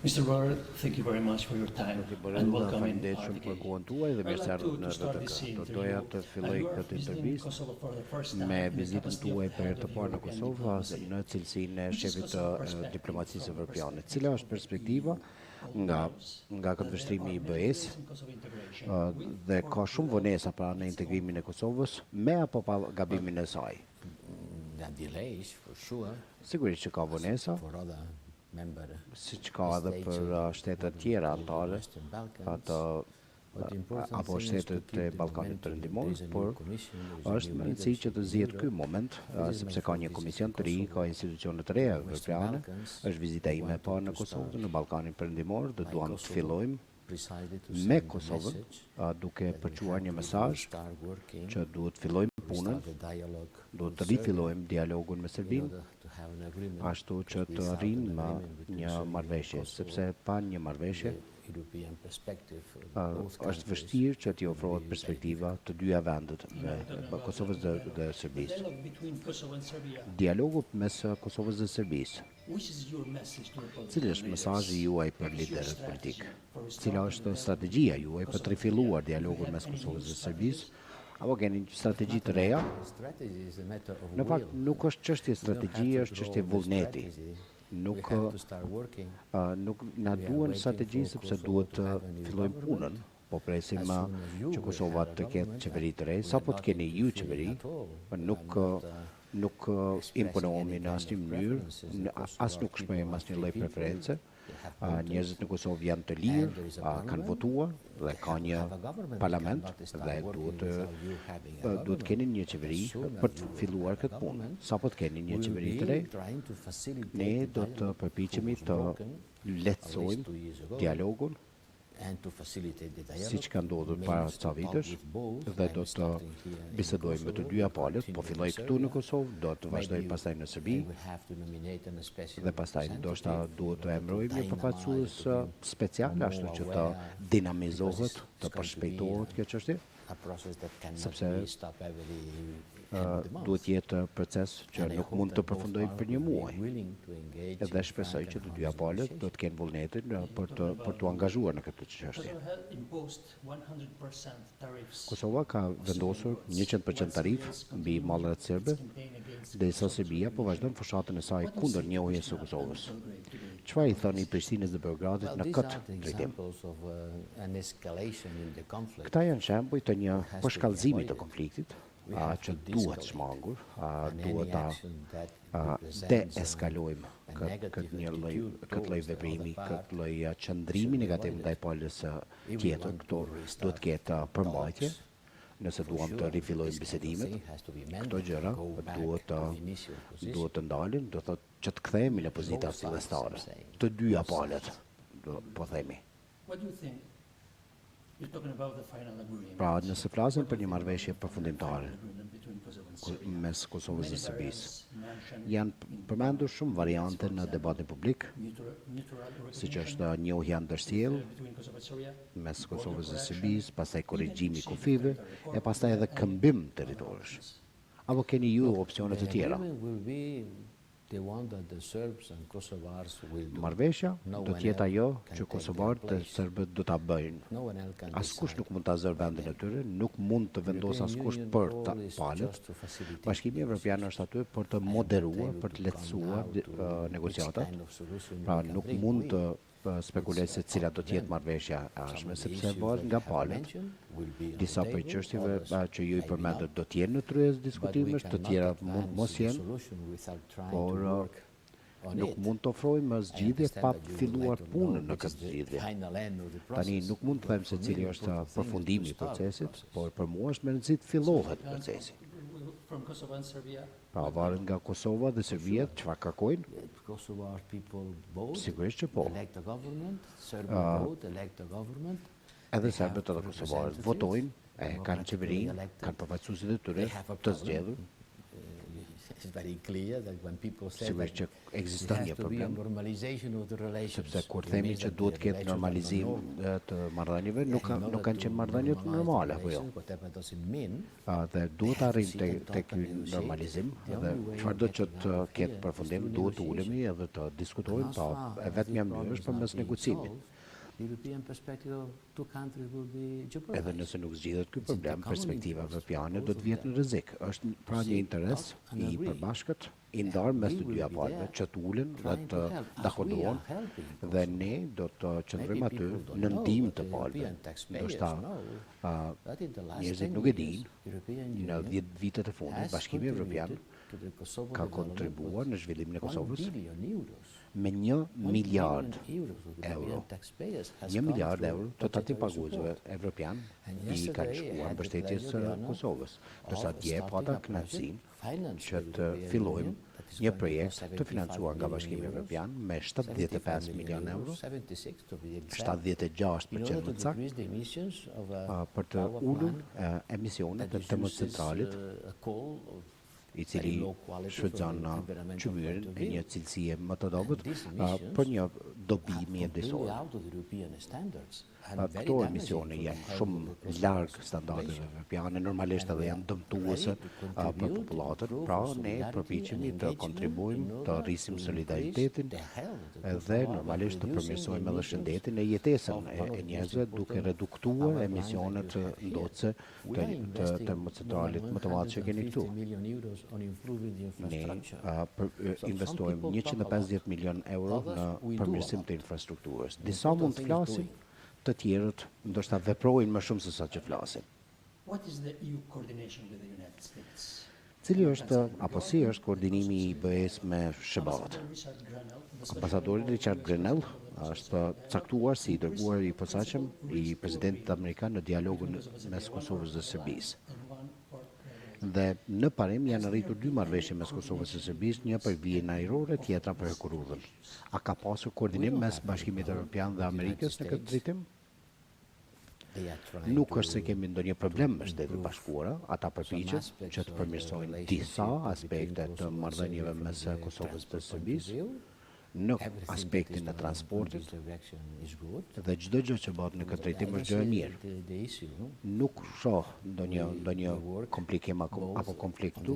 Mr. Borrell, thank you very much for your time and welcome in për kohën tuaj dhe mirë se ardhët në RTK. Do doja të filloj këtë intervistë me vizitën tuaj për herë të parë në Kosovë në cilësinë e shefit të diplomacisë evropiane. Cila është perspektiva nga këtë vështrimi i BE-s dhe ka shumë vonesa pra në integrimin e Kosovës me apo pa gabimin e saj? Sigurisht që ka vonesa, siç ka edhe për shtetet tjera antare apo shtetet e Ballkanit Perëndimor, por është më rëndësi që të zihet ky moment, sepse ka një komision të ri, ka institucione të reja evropiane, është vizita ime e parë në Kosovë, në Ballkanin Perëndimor, dhe duam të fillojmë me Kosovën, duke përçuar një mesazh që duhet fillojmë punën, duhet të rifillojmë dialogun me Serbinë, ashtu që të arrijmë një marrëveshje, sepse pa një marrëveshje është vështirë që t'i ofrohet perspektiva të dyja vendet, Kosovës dhe Serbisë. Dialogu mes Kosovës dhe Serbisë. Cili është mesazhi juaj për liderët politik? Cila është strategjia juaj për të rifilluar dialogun mes Kosovës dhe Serbisë? Apo keni një strategji të reja? Në fakt, nuk është çështje strategjie, është çështje vullneti. Nuk na duhen strategji sepse duhet të fillojmë punën, po presim që Kosova të ketë qeveri të re, sapo të keni ju qeveri, nuk imponohemi në asnjë mënyrë, as nuk shprehim asnjë lloj preference. Njerëzit në Kosovë janë të lirë, kanë votuar dhe ka një parlament dhe duhet keni një qeveri për të filluar këtë punë. Sapo të keni një qeveri të re, ne do të përpiqemi të lehtësojmë dialogun, siç ka ndodhur para ca vitesh, dhe do të bisedojmë me të dyja palët, po filloj këtu në Kosovë, do të vazhdoj pastaj në Serbi, dhe pastaj ndoshta duhet të emërojmë një përfaqësues special, ashtu që të dinamizohet, të përshpejtohet kjo çështje, sepse duhet jetë proces që nuk mund të përfundojë për një muaj. Edhe shpresoj që të dyja palët do të kenë vullnetin për të angazhuar në këtë çështje. Kosova ka vendosur 100% tarifë mbi mallet serbe, ndërsa Serbia po vazhdon fushatën e saj kundër njohjes së Kosovës. Çfarë i thoni Prishtinës dhe Beogradit në këtë drejtim? Këta janë shembuj të një përshkallëzimi të konfliktit, që duhet shmangur, duhet ta deeskalojmë këtë lloj veprimi, këtë lloj qëndrimi negativ ndaj palës tjetër. Këto duhet ketë përmbajtje, nëse duam të rifillojmë bisedimet, këto gjëra duhet të ndalin, do thotë që të kthehemi në pozita fillestare, të dyja palët, po themi. Pra, nëse flasim për një marrëveshje përfundimtare mes Kosovës dhe Serbisë, janë përmendur shumë variante në debatin publik, siç është njohja ndërsjellë mes Kosovës dhe Serbisë, pastaj korrigjimi i kufive, e pastaj edhe këmbim territorësh. Apo keni ju opsione të tjera? Marrëveshja do të jetë ajo që kosovarët dhe serbët do ta bëjnë. Askush nuk mund ta zërë vendin e tyre, nuk mund të vendosë askush për ta palët. Bashkimi Evropian është aty për të moderuar, për të lehtësuar negociatat. Pra nuk mund të spekuloj se cila do të jetë marrëveshja e ardhshme, sepse varet nga palët. Disa prej çështjeve që ju i përmendët do të jenë në tryezë diskutimesh, të tjera mund mos jenë, por nuk mund të ofrojmë zgjidhje pa filluar punën në këtë zgjidhje. Tani nuk mund të them se cili është përfundimi i procesit, por për mua është më rëndësi të fillohet procesi. Pra varet nga Kosova dhe Serbia çfarë kërkojnë? Sigurisht që po. Edhe serbët edhe kosovarët votojnë, kanë qeverinë, kanë përfaqësuesit e tyre të zgjedhur. Sigurisht që ekziston një problem, sepse kur themi që duhet ketë normalizim të marrëdhënieve, nuk kanë qenë marrëdhënie normale, apo jo? Dhe duhet arrim tek ky normalizim, dhe çfarë do që të ketë përfundim, duhet të ulemi edhe të diskutojmë, e vetmja mënyrë është përmes negocimit. Edhe nëse nuk zgjidhet ky problem, perspektiva evropiane do të vjetë në rrezik. Është pra një interes i përbashkët, i ndarë mes të dyja palëve, që të ulen dhe të dakordohen, dhe ne do të qëndrojmë aty në ndihmë të palëve. Ndoshta njerëzit nuk e dinë, në 10 vitet e fundit Bashkimi Evropian ka kontribuar në zhvillimin e Kosovës me 1 miliard euro. 1 miliard euro të tatim paguesve evropian i kanë shkuar mbështetjes së Kosovës. Ndërsa dje pata kënaqësinë që të fillojmë një projekt të financuar nga Bashkimi Evropian me 75 milion euro, 76% më saktë, për të ulur emisionet e termocentralit, i cili shfrytëzon qymyrin e një cilësie më të dobët për një dobi mjedisore. Këto emisione janë shumë larg standardeve evropiane, normalisht edhe janë dëmtuese për popullatën, pra ne përpiqemi të kontribuojmë të rrisim solidaritetin dhe normalisht të përmirësojmë edhe shëndetin e jetesën e njerëzve duke reduktuar emisionet ndotëse të termocentralit më të madh që keni këtu. Ne investojmë 150 milion euro në përmirësim të infrastrukturës. Disa mund të flasin, të tjerët ndoshta veprojnë më shumë se sa që flasin. Cili është apo si është koordinimi i BE-s me SHBA-t? Ambasadori Richard Grenell është caktuar si i dërguar i posaçëm i presidentit amerikan në dialogun mes Kosovës dhe Serbisë. Dhe në parim janë arritur 2 marrëveshje mes Kosovës dhe Serbisë, një për vijën ajrore, tjetra për Kurudhën. A ka pasur koordinim mes Bashkimit Evropian dhe Amerikës në këtë drejtim? Nuk është se kemi ndonjë problem me Shtetet Bashkuara, ata përpiqen që të përmirësojnë disa aspekte të marrëdhënieve mes Kosovës dhe Serbisë në aspektin e transportit, dhe çdo gjë që bëhet në këtë drejtim është gjë e mirë. Nuk shoh ndonjë komplikim apo konflikt këtu,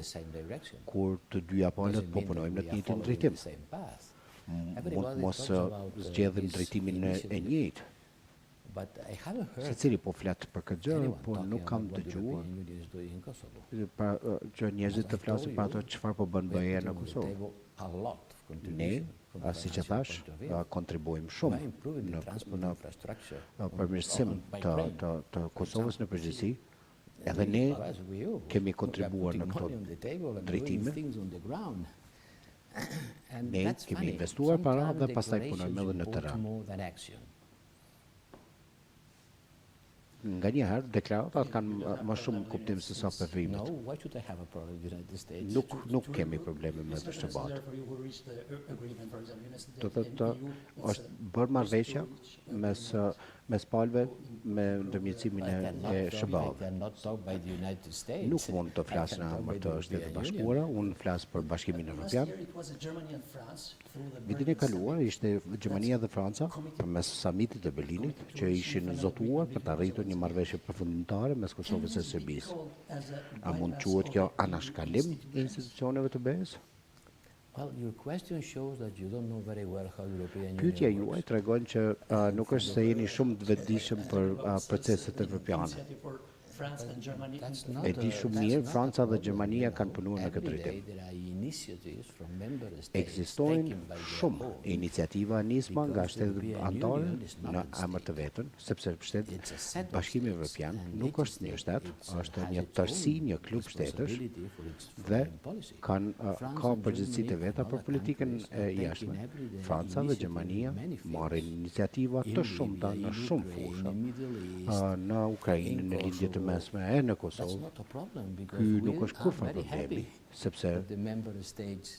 kur të dyja palët po punojmë në të njëjtin drejtim. Mund mos zgjedhim drejtimin e njëjtë. Secili po flet për këtë gjë, po nuk kam dëgjuar që njerëzit të flasin për ato çfarë po bën BE në Kosovë. Ne, siç e thash, kontribuojmë shumë në përmirësim të Kosovës në përgjithësi, edhe ne kemi kontribuar në këto drejtime. Ne kemi investuar para dhe pastaj punojmë edhe në terren. Nganjëherë deklaratat kanë më shumë kuptim se sa veprimet. Nuk kemi probleme me SHBA-t. Do të thotë është bërë marrëveshja mes palëve me ndërmjetësimin e SHBA-ve. Nuk mund të flas në emër të Shtetit Bashkuara, unë flas për Bashkimin Evropian. Vitin e kaluar ishte Gjermania dhe Franca përmes samitit të Berlinit që ishin zotuar për të arritur një marrëveshje përfundimtare mes Kosovës e Serbisë. A mund quhet kjo anashkalim i institucioneve të BE-s? Pyetja juaj tregon që nuk është se jeni shumë të vetëdijshëm për proceset evropiane. E di shumë mirë, Franca dhe Gjermania kanë punuar në këtë drejtim. Ekzistojnë shumë iniciativa nisma nga shtetet anëtare në emër të vetën, sepse Bashkimi Evropian nuk është një shtet, është një tërësi, një klub shtetësh dhe ka përgjegjësitë e veta për politikën e jashtme. Franca dhe Gjermania marrin iniciativa të shumta në shumë fusha, në Ukrainë, në lindje të mesme e në Kosovë. Ky nuk është kurrë problemi, sepse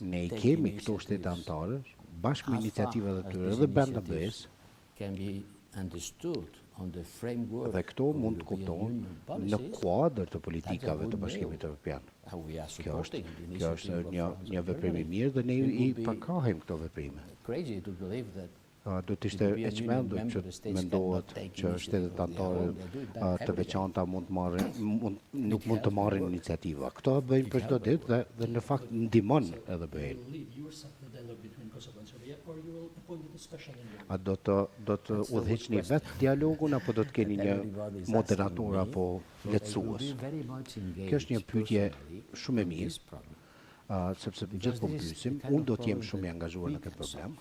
ne i kemi këto shtete anëtare, bashkë me iniciativat e tyre dhe brenda BE-s, dhe këto mund të kuptohen në kuadër të politikave të Bashkimit Evropian. Kjo është një veprim I mirë dhe ne I përkrahim këto veprime. Do të ishte e çmendur që mendohet që shtetet anëtare të veçanta nuk mund të marrin iniciativa. Këto bëjnë për çdo ditë dhe në fakt ndihmon edhe bëjnë. A do të udhëheqni vetë dialogun apo do të keni një moderator apo lehtësues? Kjo është një pyetje shumë e mirë, sepse gjithë po pyesim, unë do të jem shumë I angazhuar në këtë problem.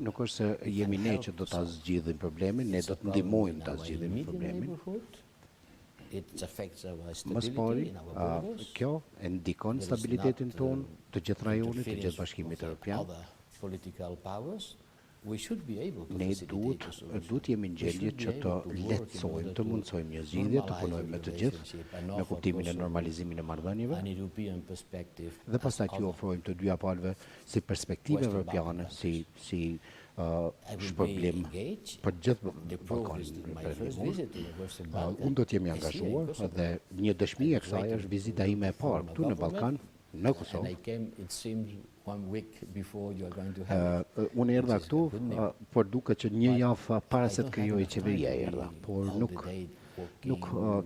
Nuk është se jemi ne që do ta zgjidhim problemin, ne do të ndihmojmë ta zgjidhim problemin. Më pari, kjo e ndikon stabilitetin ton, të gjithë rajonit, të gjithë bashkimit Evropian. Ne duhet jemi në gjendje që të lehtësojmë, të mundsojmë një zgjidhje, të punojmë me të gjithë në kuptimin e normalizimin e marrëdhënieve dhe pastaj t'ju ofrojmë të dyja palëve si perspektive evropiane, si shpërblim për gjithë Ballkanin Perëndimor. Unë do të jemi angazhuar dhe një dëshmi e kësaj është vizita ime e parë këtu në Ballkan, në Kosovë. Unë erdha këtu, por duket që një javë para se të krijojë qeveria erdha, por nuk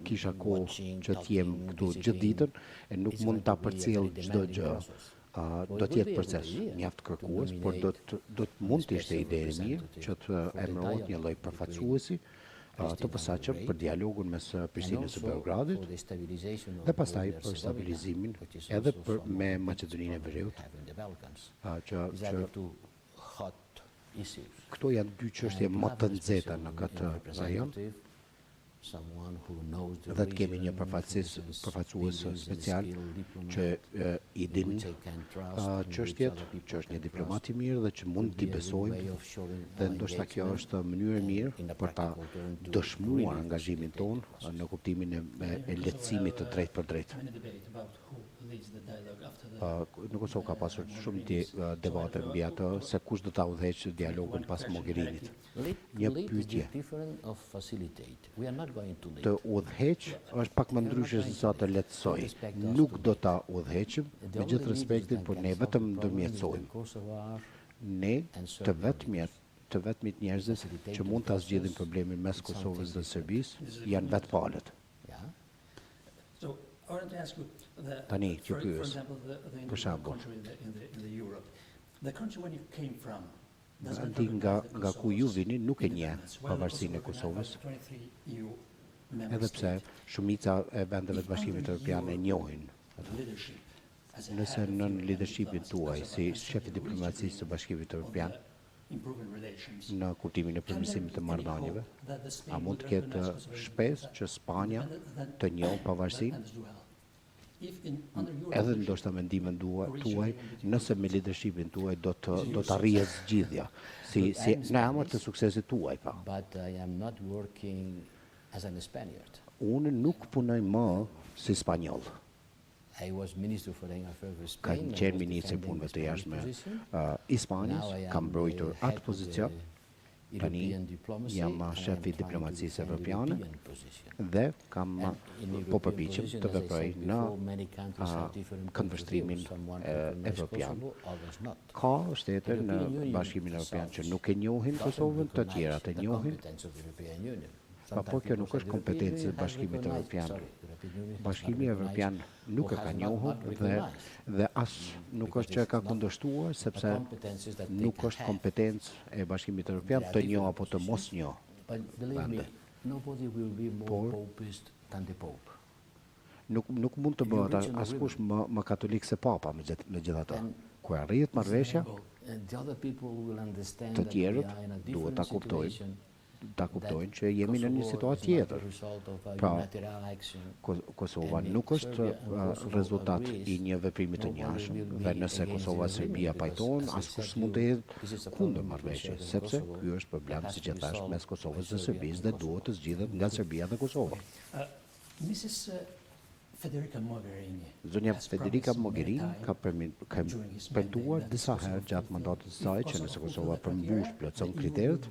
kisha kohë që të jem këtu gjithë ditën e nuk mund ta përcjell çdo gjë. Do të jetë proces mjaft kërkues, por do të mund të ishte ide e mirë që të emërohet një lloj përfaqësuesi të posaçëm për dialogun mes Prishtinës së Beogradit dhe pastaj për stabilizimin edhe me Maqedoninë e Veriut. Këto janë dy çështje më të nxehta në këtë rajon. Dhe të kemi një përfaqësues special që I din çështjet, që është një diplomat I mirë dhe që mund t'i besojmë dhe ndoshta kjo është mënyrë e mirë për ta dëshmuar angazhimin ton në kuptimin e lehtësimit të drejtë për drejtë. Në Kosovë ka pasur shumë debate mbi atë se kush do ta udhëheqë dialogun pas Mogherinit. Një pyetje. Të udhëheq është pak më ndryshe se sa të lehtësoj. Nuk do ta udhëheqim me gjithë respektin, por ne vetëm ndërmjetësojmë. Ne të vetmit njerëzit që mund ta zgjidhin problemin mes Kosovës dhe Serbisë janë vetë palët. Tani, që pyes, për shembull, di nga ku ju vini nuk e njeh pavarësinë e Kosovës, edhe pse shumica e vendeve të Bashkimit Evropian e njohin. Nëse në leadershipin tuaj si shef I diplomacisë së Bashkimit Evropian në kuptimin e përmirësimit të marrëdhënieve, a mund të ketë shpresë që Spanja të njohë pavarësinë? Edhe ndoshta mendimin tuaj, nëse me leadershipin tuaj do të arrihet zgjidhja, si në emër të suksesit tuaj, pa. Unë nuk punoj më si spanjoll. Kam qenë ministri punëve të jashtme I Spanjës, kam mbrojtur atë pozicion. Tani jam shef I diplomacisë evropiane dhe po përpiqem të veproj në këndvështrimin evropian. Ka shtete në Bashkimin Evropian që nuk e njohin Kosovën, të tjerat e njohin. Por kjo nuk është kompetencë e Bashkimit Evropian. Bashkimi Evropian nuk e ka njohur dhe as nuk është që e ka kundërshtuar, sepse nuk është kompetencë e Bashkimit Evropian të njohë apo të mos njohë vende. Por nuk mund të bëhet askush më katolik se papa me gjithatë. Kur arrihet marrëveshja, të tjerët duhet ta kuptojnë që jemi në një situatë tjetër. Pra, Kosova nuk është rezultat I një veprimi të njëjtëshëm dhe nëse Kosova e Serbia pajtohen, askush s'mund të jetë kundër marrëveshjes, sepse ky është problem si që thash mes Kosovës dhe Serbisë dhe duhet të zgjidhet nga Serbia dhe Kosova. Zonja Federica Mogherini ka premtuar disa herë gjatë mandatit të saj që nëse Kosova përmbush plotson kriteret,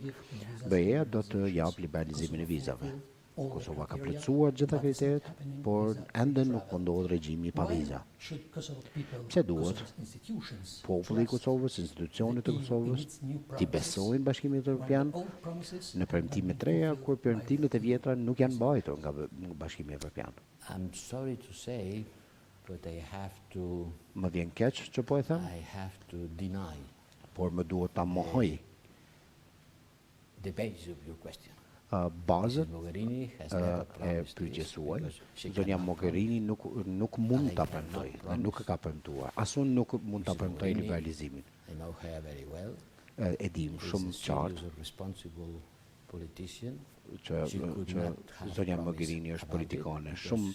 BE-ja do të jap liberalizimin e vizave. Kosova ka plotësuar gjitha kriteret, por ende nuk mundohet regjimi pa viza. Pse duhet populli i Kosovës, institucionet e Kosovës, t'i besojnë Bashkimit Evropian në premtimet të reja, kur premtimet e vjetra nuk janë mbajtur nga Bashkimi Evropian? I'm sorry to say, but I have to Më vjen keq që po e them, deny por më duhet ta mohoj the basis of your question. bazët Mogherini has e never promised pyetjes this suaj. because she Zonja cannot Mogherini nuk mund ta premtoj, dhe nuk e ka premtuar. Asun nuk mund ta premtoj liberalizimin. I know her very well. E dim shumë She's a qartë serious, responsible politician. që zonja Mogherini është politikane shumë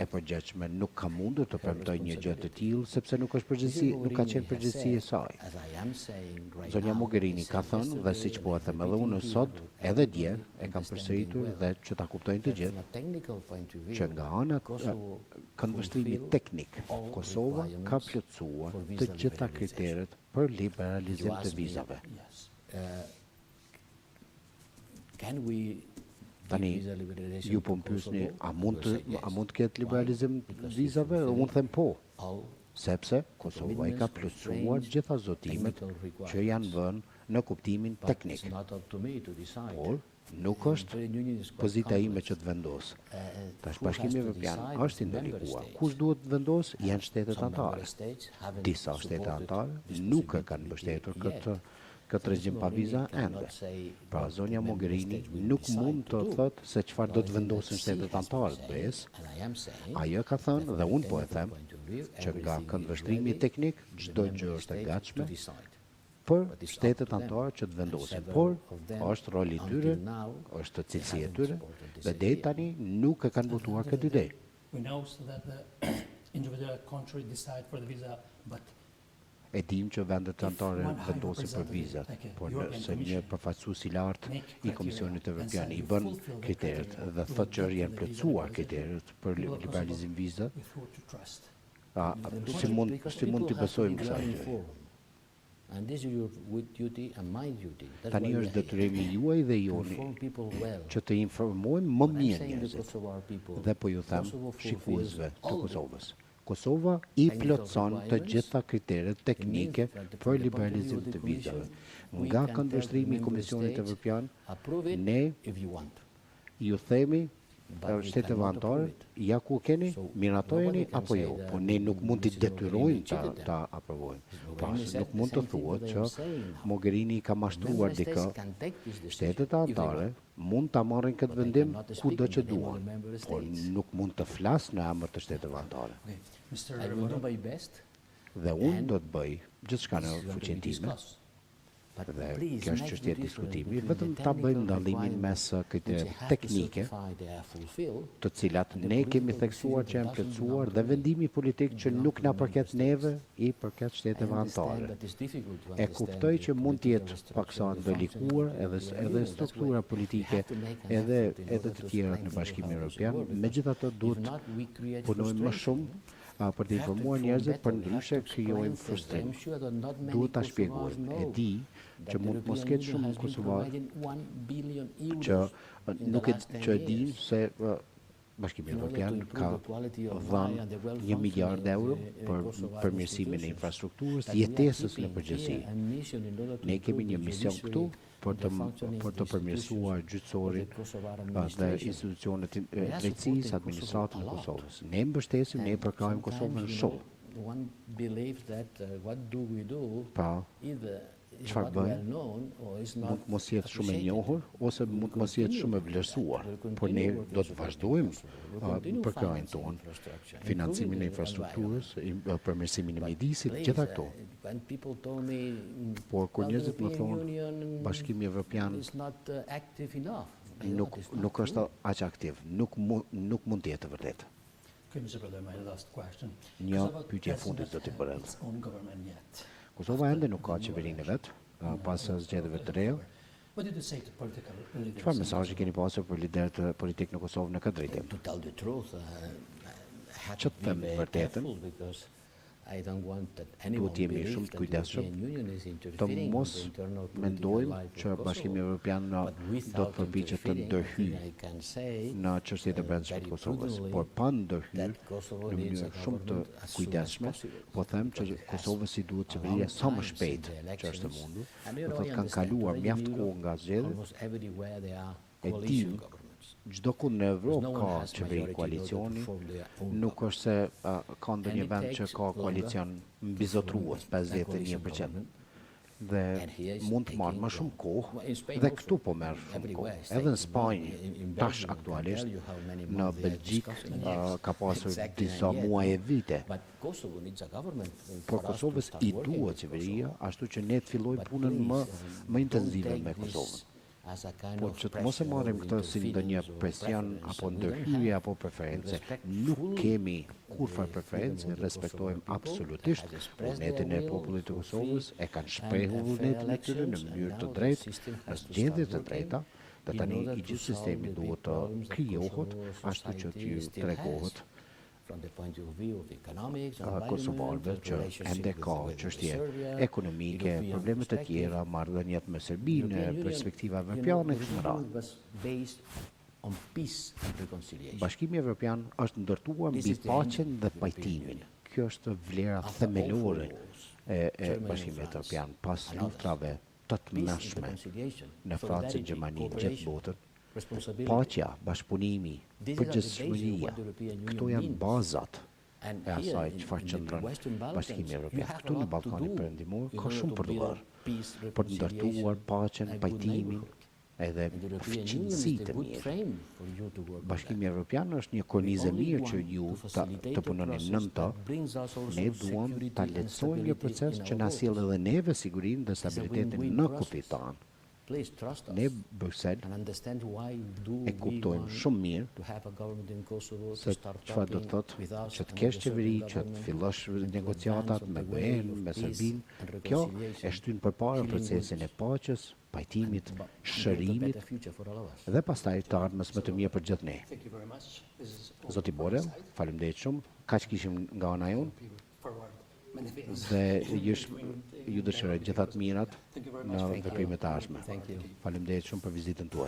e përgjithshme, nuk ka mundur të premtoj një gjë të tillë sepse nuk është përgjegjësi, nuk ka qenë përgjegjësi e saj. As I am saying right Zonja now, Mogherini ka thënë dhe siç po e them edhe unë sot, edhe dje e kam përsëritur dhe që ta kuptojnë të from gjithë a technical point of view, që nga ana Kosovo këndvështrimi fulfill teknik, all Kosova ka requirements plotësuar for të visa gjitha liberalization. kriteret për liberalizim You të ask me, vizave. Can we Tani, visa liberalization ju po to më pyesni, Kosovo? a mund I will say yes. të ketë liberalizim Because vizave? we Unë them po, all sepse Kosova i ka plotësuar gjitha zotimet që janë vënë në kuptimin but teknik. it's not up to me to decide. Por nuk është Trade union is quite pozita ime complex. që të vendos. Tash Who Bashkimi has to Evropian decide është is the member ndërlikuar. states. Kush duhet të vendos? Janë shtetet Some member anëtare. states haven't Disa shtete supported anëtare this nuk e possibility kanë mbështetur yet. këtë regjim pa viza ende. Pra zonja Mogherini nuk mund të thotë se çfarë do të vendosin shtetet anëtare të BE-s. Ajo ka thënë dhe unë po e them që nga këndvështrimi teknik çdo gjë është e gatshme për shtetet anëtare që të vendosin. Por është roli i tyre, është cilësia e tyre dhe deri tani nuk e kanë votuar këtë ide. We know so that the individual country decide for the visa, but E dim që vendet anëtare vendosin për vizat, por nëse një përfaqësues i lartë i Komisionit Evropian i bën kriteret dhe thotë që janë plotësuar kriteret për liberalizim vizat, with who to trust. si mund t'i besojmë kësaj gjë? And this is your duty and my duty. That's Tani why we është are here. detyrimi juaj dhe joni Inform people well. që të informojmë më When I'm mirë saying the njerëzit. Kosovar people, Dhe po ju them Kosovo fulfills shikuesve të all Kosovës. Kosova i plotëson të gjitha kriteret teknike për liberalizim të vizave. Nga këndvështrimi i Komisionit Evropian, approve it ne if you want. ju themi shteteve anëtare, ja ku keni, miratojeni apo jo, po ne nuk mund t'i detyrojmë ta aprovojmë. Pra, nuk mund të thuhet që Mogherini ka mashtruar dikë. Shtetet anëtare mund ta marrin këtë vendim kudo që duan, por nuk mund të flas në emër të shteteve anëtare. Okay. Mr. I will do my best, Dhe unë do të bëj gjithçka në This is going to be fuqinë time. discussed. but Dhe please kjo është make çështje the e diskutimit, difference vetëm between the ta bëjmë technical dallimin mes requirements which kriteret you have to teknike, certify they are fulfilled, të cilat ne kemi theksuar që janë plotësuar, dhe vendimi politik që nuk na përket neve, i përket I shteteve understand anëtare. that it's difficult to E understand kuptoj the që mund të jetë political paksa structure, the ndërlikuar functioning of the edhe Union. struktura That's why politike we have to make an edhe effort in order të to tjerat në strengthen Bashkimin how this Evropian. works. Megjithatë If duhet not, we create punojmë më frustration. shumë për të informuar njerëzit, për ndryshe krijojmë frustrim. Duhet ta shpjegojmë. E di që mund të mos ketë shumë kosovar që nuk e që e din se Bashkimi Evropian ka dhënë 1 miliard euro për përmirësimin e infrastrukturës, jetesës në përgjithësi. Ne kemi një mision këtu për të përmirësuar gjyqësorin dhe institucionet e drejtësisë, administratën e Kosovës. Ne mbështesim, ne përkrahim Kosovën shumë. One believes that what do we do Pa, either is çfarë not well bëjmë? known or is Mund not të mos jetë shumë e njohur ose mund të mos jetë shumë e vlerësuar, por ne do të vazhdojmë përkrahin tonë, financimin e infrastrukturës, përmirësimin e mjedisit, gjitha këto. When people told me Por kur njerëzit më European thonë Union Bashkimi Evropian is not active enough. nuk është aq aktiv, nuk mund të jetë e vërtetë. Okay, Mr. Borrell, my last question. Një Kosovo pyetje e does fundit, not zoti have Borrell. its own government yet. Kosova ende nuk ka qeverinë e vet, pas zgjedhjeve të reja. What did you say to political leaders? Çfarë mesazhi keni pasur për liderët politik në Kosovë në këtë drejtim? To tell the truth, I had Që to të them be very vërtetën? careful because Duhet jemi shumë të kujdesshëm të mos mendojmë që Bashkimi Evropian do të përpiqet të ndërhyjë në çështjet e brendshme të Kosovës, por pa ndërhyrë në mënyrë shumë të kujdesshme, po them që Kosovës i duhet qeveria sa më shpejt që është e mundur. Do thotë kanë kaluar mjaft kohë nga zgjedhjet. E dim çdo kund në Evropë ka qeveri koalicioni, nuk është se ka ndonjë vend që ka koalicion mbizotrues 51%. Dhe mund të marrë më shumë kohë, dhe këtu po merr shumë kohë. Edhe në Spanjë, tash aktualisht, në Belgjik ka pasur disa muaj e vite. Por Kosovës i duhet qeveria, ashtu që ne të fillojmë punën më intensive me Kosovën. Por që të mos e marrim këtë si ndonjë presion apo ndërhyrje apo preferencë, nuk kemi kurfar preferencë, respektojmë absolutisht vullnetin e popullit të Kosovës, e kanë shprehur vullnetin e tyre në mënyrë të drejtë, në zgjedhje të drejta, dhe tani i gjithë sistemi duhet të krijohet ashtu që t'ju tregohet kosovarëve që ende ka çështje ekonomike, probleme të tjera, marrëdhëniet me Serbinë, perspektiva evropiane kështu me radhë. Bashkimi Evropian është ndërtuar mbi paqen dhe pajtimin. Kjo është vlera themelore e Bashkimit Evropian pas luftrave të tmerrshme në Francë, Gjermani, gjithë botën. Paqja, bashkëpunimi, përgjegjësia, këto janë bazat e asaj çfarë qëndron Bashkimi Evropian. Këtu në Ballkanin Perëndimor ka shumë për të bërë, për të ndërtuar paqen, pajtimin, edhe fuqinë të mirë. Bashkimi Evropian është një kornizë mirë që ju të punoni nën të. Ne duam ta lehtësojmë një proces që na sjell edhe neve sigurinë dhe stabilitetin në kufit tanë. Ne Bruxelles e kuptojmë shumë mirë se çfarë do të thotë që të kesh qeveri, që të fillosh negociatat me BE-n, me Serbinë. Kjo e shtyn përpara procesin e paqes, pajtimit, shërimit dhe pastaj të ardhmës më të mirë për gjithë ne. Zoti Borrell, faleminderit shumë. Kaq kishim nga ana jonë. Dhe ju dëshiroj gjithat mirat në veprimet e ardhshme. Faleminderit shumë për vizitën tuaj.